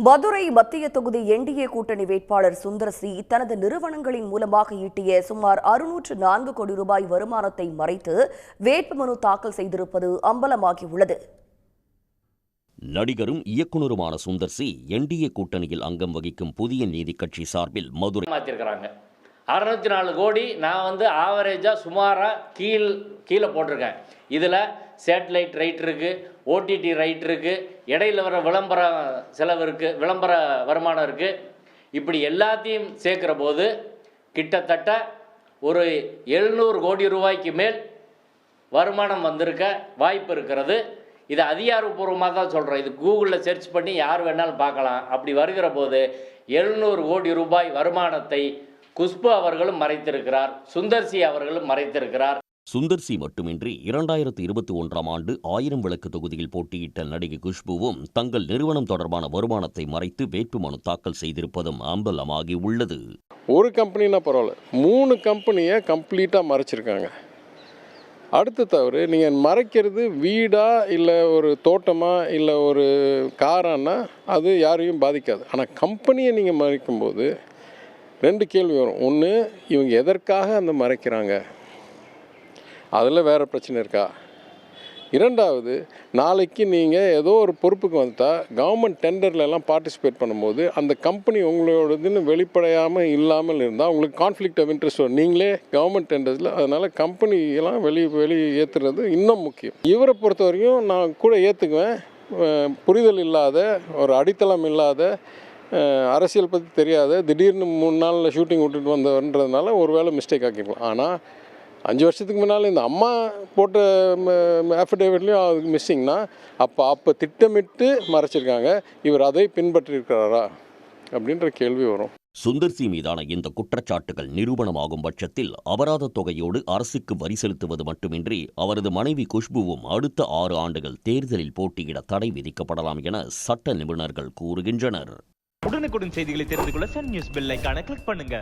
மதுரை மத்திய தொகுதி என்டிஏ கூட்டணி வேட்பாளர் சுந்தர் சி தனது நிறுவனங்களின் மூலமாக ஈட்டிய சுமார் 604 கோடி ரூபாய் வருமானத்தை மறைத்து வேட்புமனு தாக்கல் செய்திருப்பது அம்பலமாகியுள்ளது. நடிகரும் இயக்குநருமான சுந்தர் சி என்டிஏ கூட்டணியில் அங்கம் வகிக்கும் புதிய நீதி கட்சி சார்பில் மதுரை 604 கோடி நான் ஆவரேஜாக சுமாராக கீழே போட்டிருக்கேன். இதில் சேட்டலைட் ரைட் இருக்குது, ஓடிடி ரைட் இருக்குது, இடையில் வர விளம்பர செலவு இருக்குது, விளம்பர வருமானம் இருக்குது. இப்படி எல்லாத்தையும் சேர்க்குற போது கிட்டத்தட்ட ஒரு 700 கோடி ரூபாய்க்கு மேல் வருமானம் வந்திருக்க வாய்ப்பு இருக்கிறது. இது அதிகாரப்பூர்வமாக தான் சொல்கிறோம். இது கூகுளில் சர்ச் பண்ணி யார் வேணாலும் பார்க்கலாம். அப்படி வருகிற போது 700 கோடி ரூபாய் வருமானத்தை குஷ்பு அவர்களும் மறைத்திருக்கிறார், சுந்தர் சி அவர்களும் மறைத்திருக்கிறார். சுந்தர் சி மட்டுமின்றி 2021ஆம் ஆண்டு 1000 விளக்கு தொகுதியில் போட்டியிட்ட நடிகை குஷ்புவும் தங்கள் நிறுவனம் தொடர்பான வருமானத்தை மறைத்து வேட்புமனு தாக்கல் செய்திருப்பதும் அம்பலமாகி உள்ளது. ஒரு கம்பெனினா பரவாயில்ல, 3 கம்பெனியை கம்ப்ளீட்டாக மறைச்சிருக்காங்க. அடுத்த தவறு, நீங்கள் மறைக்கிறது வீடா இல்லை ஒரு தோட்டமா இல்லை ஒரு காரானா அது யாரையும் பாதிக்காது. ஆனால் கம்பெனியை நீங்கள் மறைக்கும்போது 2 கேள்வி வரும். ஒன்று, இவங்க எதற்காக அந்த மறைக்கிறாங்க, அதில் வேறு பிரச்சனை இருக்கா? இரண்டாவது, நாளைக்கு நீங்கள் ஏதோ ஒரு பொறுப்புக்கு வந்துட்டால் கவர்மெண்ட் டெண்டர்லலாம் பார்ட்டிசிபேட் பண்ணும்போது அந்த கம்பெனி உங்களோடதுன்னு வெளிப்படையாமல் இல்லாமல் இருந்தால் உங்களுக்கு கான்ஃப்ளிக்ட் ஆஃப் இன்ட்ரெஸ்ட் வரும். நீங்களே கவர்மெண்ட் டெண்டர்ஸில். அதனால் கம்பெனியெல்லாம் வெளியே ஏற்றுறது இன்னும் முக்கியம். இவரை பொறுத்த வரைக்கும் நான் கூட ஏற்றுக்குவேன். புரிதல் இல்லாத, ஒரு அடித்தளம் இல்லாத, அரசியல் பற்றி தெரியாத, திடீர்னு 3 நாளில் ஷூட்டிங் விட்டுட்டு வந்தவன்றதுனால ஒரு வேளை மிஸ்டேக் ஆக்கிருக்கலாம். ஆனால் 5 வருஷத்துக்கு முன்னால் இந்த அம்மா போட்ட அஃபிடேவிட்லேயும் அதுக்கு மிஸ்ஸிங்னா அப்போ திட்டமிட்டு மறைச்சிருக்காங்க. இவர் அதை பின்பற்றிருக்கிறாரா அப்படின்ற கேள்வி வரும். சுந்தர் சி மீதான இந்த குற்றச்சாட்டுகள் நிரூபணமாகும் பட்சத்தில் அபராத தொகையோடு அரசுக்கு வரி செலுத்துவது மட்டுமின்றி அவரது மனைவி குஷ்புவும் அடுத்த 6 ஆண்டுகள் தேர்தலில் போட்டியிட தடை விதிக்கப்படலாம் என சட்ட நிபுணர்கள் கூறுகின்றனர். உடனுக்குடன் செய்திகளை தெரிந்து கொள்ள சன் நியூஸ் பெல் ஐகானை கிளிக் பண்ணுங்க.